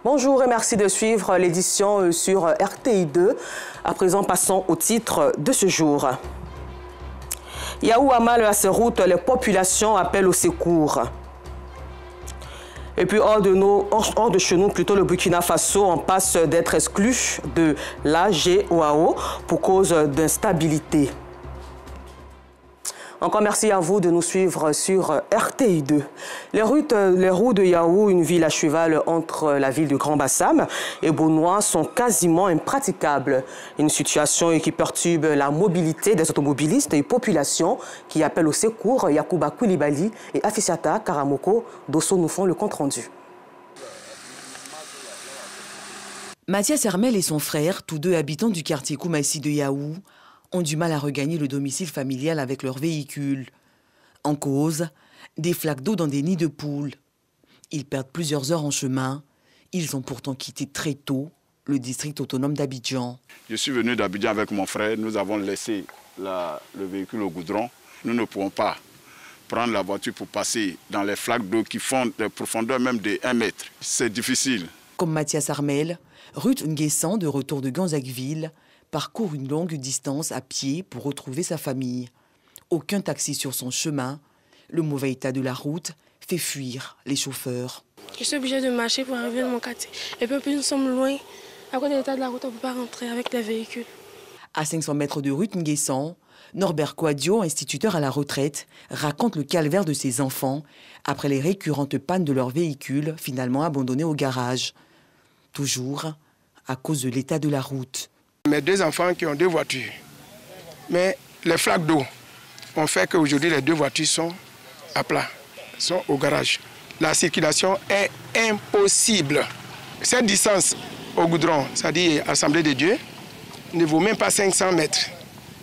Bonjour et merci de suivre l'édition sur RTI 2. À présent, passons au titre de ce jour. Yahoo a mal à ses routes, les populations appellent au secours. Et puis hors de chez nous, plutôt le Burkina Faso, on passe d'être exclu de l'AGOAO pour cause d'instabilité. Encore merci à vous de nous suivre sur RTI 2. Les routes de Yahoo, une ville à cheval entre la ville de Grand-Bassam et Beaunois, sont quasiment impraticables. Une situation qui perturbe la mobilité des automobilistes et populations qui appellent au secours. Yacouba Koulibaly et Afisiata Karamoko Dosso nous font le compte-rendu. Mathias Hermel et son frère, tous deux habitants du quartier Koumassi de Yahoo, ont du mal à regagner le domicile familial avec leur véhicule. En cause, des flaques d'eau dans des nids de poules. Ils perdent plusieurs heures en chemin. Ils ont pourtant quitté très tôt le district autonome d'Abidjan. Je suis venu d'Abidjan avec mon frère. Nous avons laissé le véhicule au goudron. Nous ne pouvons pas prendre la voiture pour passer dans les flaques d'eau qui font des profondeurs même de 1 mètre. C'est difficile. Comme Mathias Hermel, Ruth Nguessan, de retour de Ganzakville, parcourt une longue distance à pied pour retrouver sa famille. Aucun taxi sur son chemin. Le mauvais état de la route fait fuir les chauffeurs. Je suis obligée de marcher pour arriver dans mon quartier. Et puis nous sommes loin. À cause de l'état de la route, on ne peut pas rentrer avec les véhicules. À 500 mètres de Ruth Nguessan, Norbert Kouadio, instituteur à la retraite, raconte le calvaire de ses enfants après les récurrentes pannes de leurs véhicules finalement abandonnés au garage. Toujours à cause de l'état de la route. Mes 2 enfants qui ont 2 voitures. Mais les flaques d'eau ont fait qu'aujourd'hui les 2 voitures sont à plat, sont au garage. La circulation est impossible. Cette distance au goudron, c'est-à-dire Assemblée de Dieu, ne vaut même pas 500 mètres.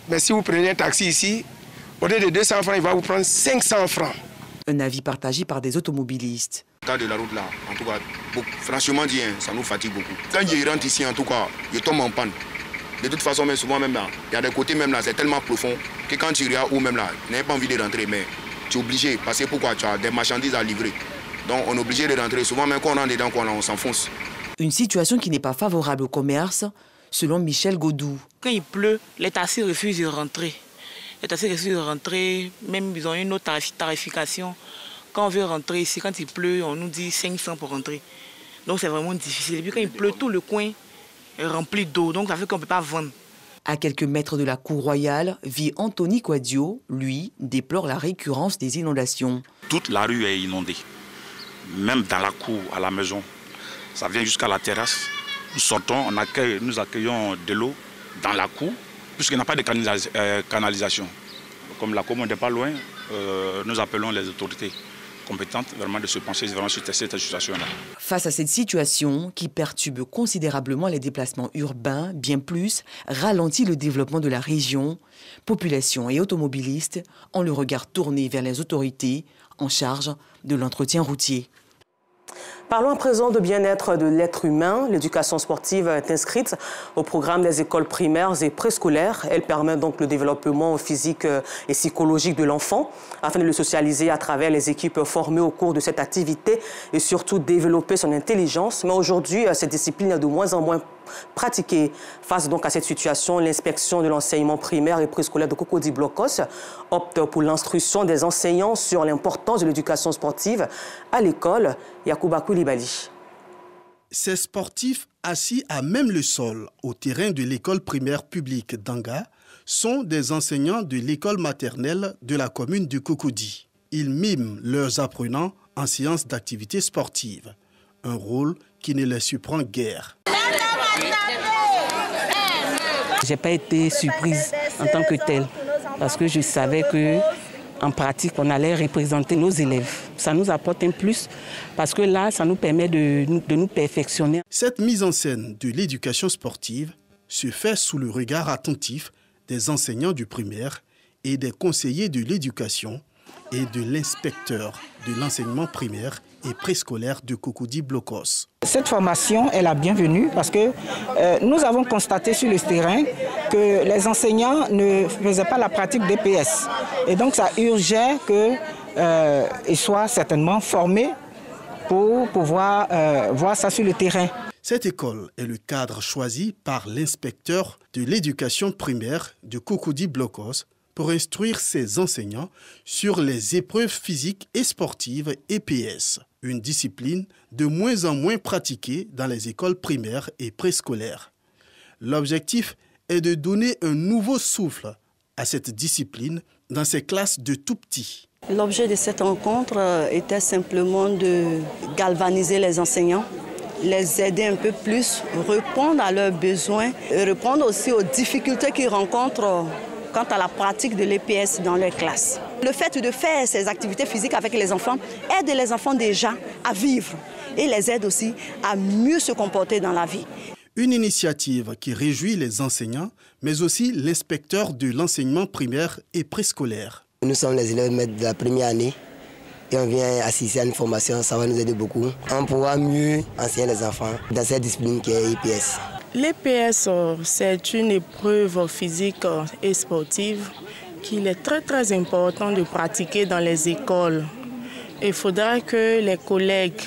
Mais si vous prenez un taxi ici, au lieu de 200 francs, il va vous prendre 500 francs. Un avis partagé par des automobilistes. L'état de la route là, en tout cas, franchement dit, ça nous fatigue beaucoup. Quand je rentre ici, en tout cas, je tombe en panne. De toute façon, mais souvent même là, il y a des côtés même là, c'est tellement profond que quand tu regardes où même là, tu n'as pas envie de rentrer, mais tu es obligé, parce que pourquoi tu as des marchandises à livrer. Donc on est obligé de rentrer. Souvent même quand on rentre dedans, on s'enfonce. Une situation qui n'est pas favorable au commerce, selon Michel Godou. Quand il pleut, les taxis refusent de rentrer. Les taxis refusent de rentrer, même ils ont une autre tarification. Quand on veut rentrer ici, quand il pleut, on nous dit 500 pour rentrer. Donc c'est vraiment difficile. Et puis quand il pleut, tout le coin est rempli d'eau, donc ça fait qu'on ne peut pas vendre. À quelques mètres de la cour royale, vit Anthony Kouadio. Lui, déplore la récurrence des inondations. Toute la rue est inondée, même dans la cour, à la maison. Ça vient jusqu'à la terrasse. Nous sortons, nous accueillons de l'eau dans la cour, puisqu'il n'y a pas de canalisation. Comme la commune n'est pas loin, nous appelons les autorités compétentes vraiment de se pencher vraiment sur cette situation-là. Face à cette situation qui perturbe considérablement les déplacements urbains, bien plus, ralentit le développement de la région, population et automobilistes ont le regard tourné vers les autorités en charge de l'entretien routier. Parlons à présent de bien-être de l'être humain. L'éducation sportive est inscrite au programme des écoles primaires et préscolaires. Elle permet donc le développement physique et psychologique de l'enfant afin de le socialiser à travers les équipes formées au cours de cette activité et surtout développer son intelligence. Mais aujourd'hui, cette discipline est de moins en moins pratiquée. Face donc à cette situation, l'inspection de l'enseignement primaire et préscolaire de Cocody Blocos opte pour l'instruction des enseignants sur l'importance de l'éducation sportive à l'école. Yacouba Koulibaly. Ces sportifs assis à même le sol au terrain de l'école primaire publique d'Anga sont des enseignants de l'école maternelle de la commune de Cocody. Ils miment leurs apprenants en séance d'activité sportive, un rôle qui ne les surprend guère. Je n'ai pas été surprise en tant que telle parce que je savais qu'en pratique, on allait représenter nos élèves. Ça nous apporte un plus parce que là, ça nous permet de nous perfectionner. Cette mise en scène de l'éducation sportive se fait sous le regard attentif des enseignants du primaire et des conseillers de l'éducation et de l'inspecteur de l'enseignement primaire et préscolaire de Cocody Blocos. Cette formation est la bienvenue parce que nous avons constaté sur le terrain que les enseignants ne faisaient pas la pratique d'EPS. Et donc ça urgeait qu'ils soient certainement formés pour pouvoir voir ça sur le terrain. Cette école est le cadre choisi par l'inspecteur de l'éducation primaire de Cocody Blocos pour instruire ses enseignants sur les épreuves physiques et sportives EPS, une discipline de moins en moins pratiquée dans les écoles primaires et préscolaires. L'objectif est de donner un nouveau souffle à cette discipline dans ces classes de tout petits. L'objet de cette rencontre était simplement de galvaniser les enseignants, les aider un peu plus, répondre à leurs besoins et répondre aussi aux difficultés qu'ils rencontrent quant à la pratique de l'EPS dans leur classe. Le fait de faire ces activités physiques avec les enfants aide les enfants déjà à vivre et les aide aussi à mieux se comporter dans la vie. Une initiative qui réjouit les enseignants, mais aussi l'inspecteur de l'enseignement primaire et préscolaire. Nous sommes les élèves maîtres de la première année et on vient assister à une formation, ça va nous aider beaucoup. On pourra mieux enseigner les enfants dans cette discipline qui est EPS. L'EPS, c'est une épreuve physique et sportive qu'il est très important de pratiquer dans les écoles. Il faudra que les collègues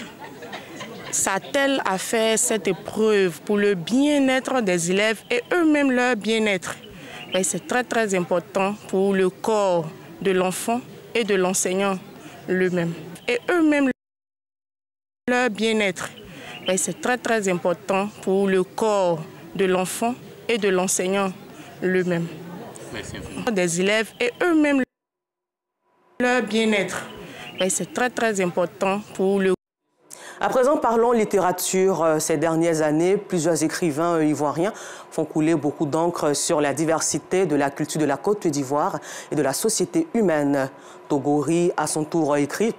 s'attellent à faire cette épreuve pour le bien-être des élèves et eux-mêmes leur bien-être. C'est très important pour le corps de l'enfant et de l'enseignant lui-même. Et eux-mêmes leur bien-être. C'est très important pour le corps de l'enfant et de l'enseignant lui-même. Des élèves et eux-mêmes leur bien-être. C'est très important pour le. À présent, parlons littérature. Ces dernières années, plusieurs écrivains ivoiriens font couler beaucoup d'encre sur la diversité de la culture de la Côte d'Ivoire et de la société humaine. Togori, à son tour, écrit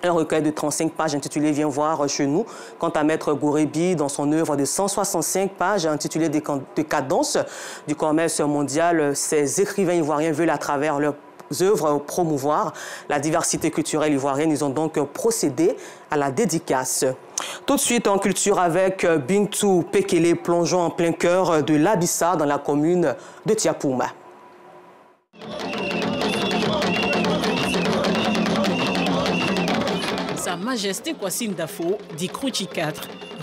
un recueil de 35 pages intitulé « Viens voir chez nous ». Quant à Maître Gorebi, dans son œuvre de 165 pages intitulée « Des cadences du commerce mondial », ces écrivains ivoiriens veulent à travers leurs œuvres promouvoir la diversité culturelle ivoirienne. Ils ont donc procédé à la dédicace. Tout de suite en culture avec Bintou Pekele, plongeons en plein cœur de l'Abissa dans la commune de Tiapouma. Sa Majesté Kwasi Ndafo, dit Krouchi IV,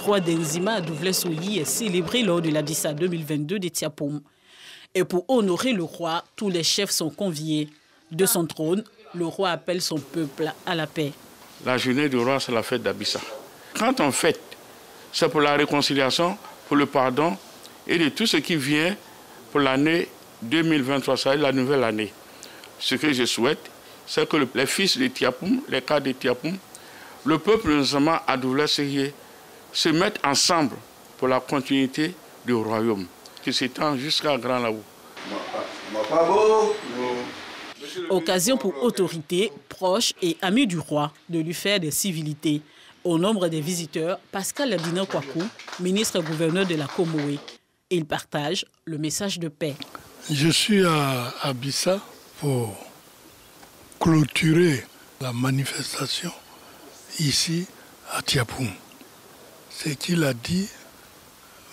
roi d'Enzima à Douvlé-Soyi, est célébré lors de l'Abissa 2022 de Tiapoum. Et pour honorer le roi, tous les chefs sont conviés. De son trône, le roi appelle son peuple à la paix. La journée du roi, c'est la fête d'Abissa. Quand on fête, c'est pour la réconciliation, pour le pardon et de tout ce qui vient pour l'année 2023, ça est la nouvelle année. Ce que je souhaite, c'est que les fils de Tiapoum, les cadres de Tiapoum, le peuple notamment à Douvlé-Soyi, se mettent ensemble pour la continuité du royaume, qui s'étend jusqu'à Grand Laou. Occasion pour autorités, proches et amis du roi de lui faire des civilités. Au nombre des visiteurs, Pascal Ladina Kwaku, ministre-gouverneur de la Comoé. Il partage le message de paix. Je suis à Abissa pour clôturer la manifestation ici à Tiapoum. Ce qu'il a dit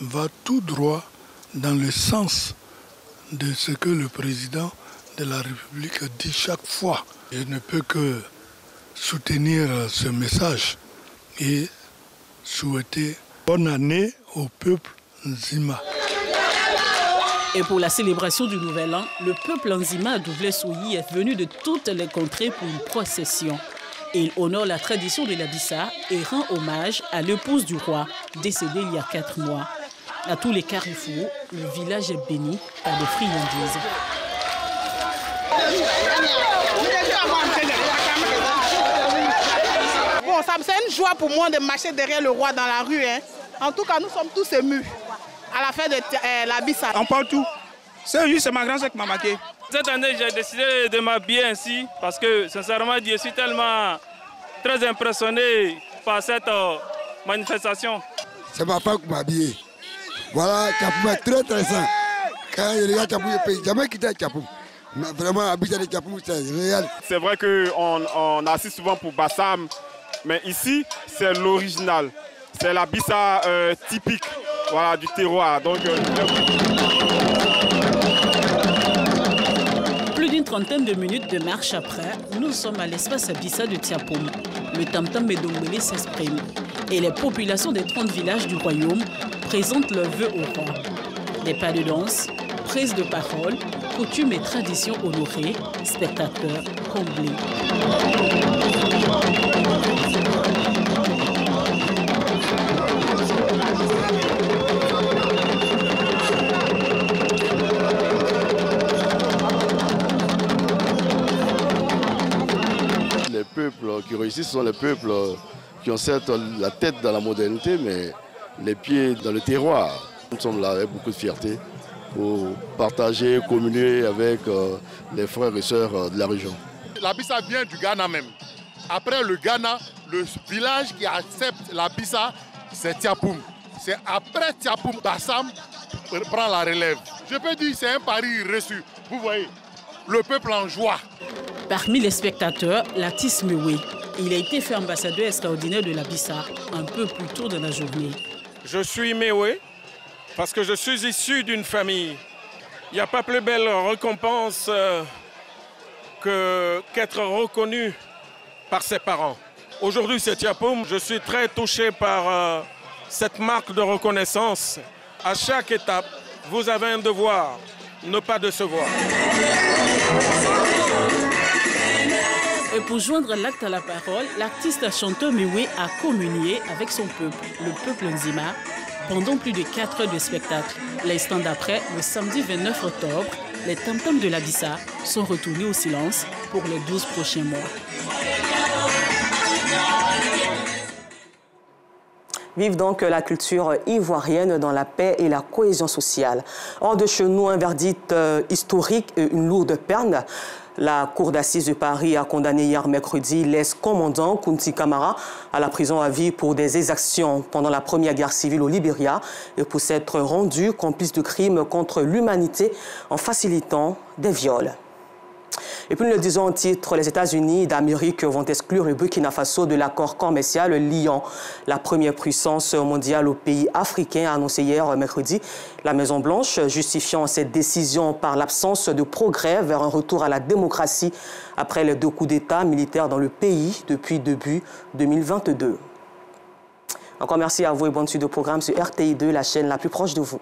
va tout droit dans le sens de ce que le président de la République dit chaque fois. Je ne peux que soutenir ce message et souhaiter bonne année au peuple Nzima. Et pour la célébration du Nouvel An, le peuple Nzima à Douvlé-Soyi est venu de toutes les contrées pour une procession. Il honore la tradition de l'Abissa et rend hommage à l'épouse du roi, décédée il y a 4 mois. À tous les carrefours, le village est béni par des friandises. Bon, c'est une joie pour moi de marcher derrière le roi dans la rue. En tout cas, nous sommes tous émus à la fin de l'Abissa. On parle tout. C'est juste ma grand-sœur qui m'a marqué. Cette année, j'ai décidé de m'habiller ainsi parce que, sincèrement, je suis tellement très impressionné par cette manifestation. C'est ma femme qui m'a habillé. Voilà, Tiapoum est très intéressant. Quand il regarde Tiapoum, je ne peux jamais quitter Tiapoum. Mais vraiment, habiter de Tiapoum, c'est réel. C'est vrai qu'on assiste souvent pour Bassam, mais ici, c'est l'original. C'est l'Abissa typique, voilà, du terroir. Donc, Plus d'une trentaine de minutes de marche après, nous sommes à l'espace Abissa de Tiapoum. le tam-tam Médombélé s'exprime. Et les populations des 30 villages du royaume présentent leurs vœux au roi. Des pas de danse, prises de parole, coutumes et traditions honorées, spectateurs comblés. Les peuples qui réussissent sont les peuples qui ont certes la tête dans la modernité, mais les pieds dans le terroir. Nous sommes là avec beaucoup de fierté pour partager, communier avec les frères et sœurs de la région. La Bissa vient du Ghana même. Après le Ghana, le village qui accepte la Bissa, c'est Tiapoum. C'est après Tiapoum, Bassam prend la relève. Je peux dire que c'est un pari reçu. Vous voyez, le peuple en joie. Parmi les spectateurs, Latis Mewé. Il a été fait ambassadeur extraordinaire de la Bissa un peu plus tôt dans la journée. Je suis Mewé parce que je suis issu d'une famille. Il n'y a pas plus belle récompense qu'être reconnu par ses parents. Aujourd'hui, c'est Tiapoum. Je suis très touché par cette marque de reconnaissance. À chaque étape, vous avez un devoir, ne pas décevoir. Et pour joindre l'acte à la parole, l'artiste chanteur Mewé a communié avec son peuple, le peuple Nzima, pendant plus de 4 heures de spectacle. L'instant d'après, le samedi 29 octobre, les tam-tams de la Bissa sont retournés au silence pour les 12 prochains mois. Vive donc la culture ivoirienne dans la paix et la cohésion sociale. Hors de chez nous, un verdict historique et une lourde peine. La Cour d'assises de Paris a condamné hier mercredi l'ex-commandant Kounti Camara à la prison à vie pour des exactions pendant la première guerre civile au Libéria et pour s'être rendu complice de crimes contre l'humanité en facilitant des viols. Et puis nous le disons en titre, les États-Unis d'Amérique vont exclure le Burkina Faso de l'accord commercial liant la première puissance mondiale au pays africain, a annoncé hier mercredi la Maison-Blanche, justifiant cette décision par l'absence de progrès vers un retour à la démocratie après les 2 coups d'État militaires dans le pays depuis début 2022. Encore merci à vous et bonne suite de programme sur RTI2, la chaîne la plus proche de vous.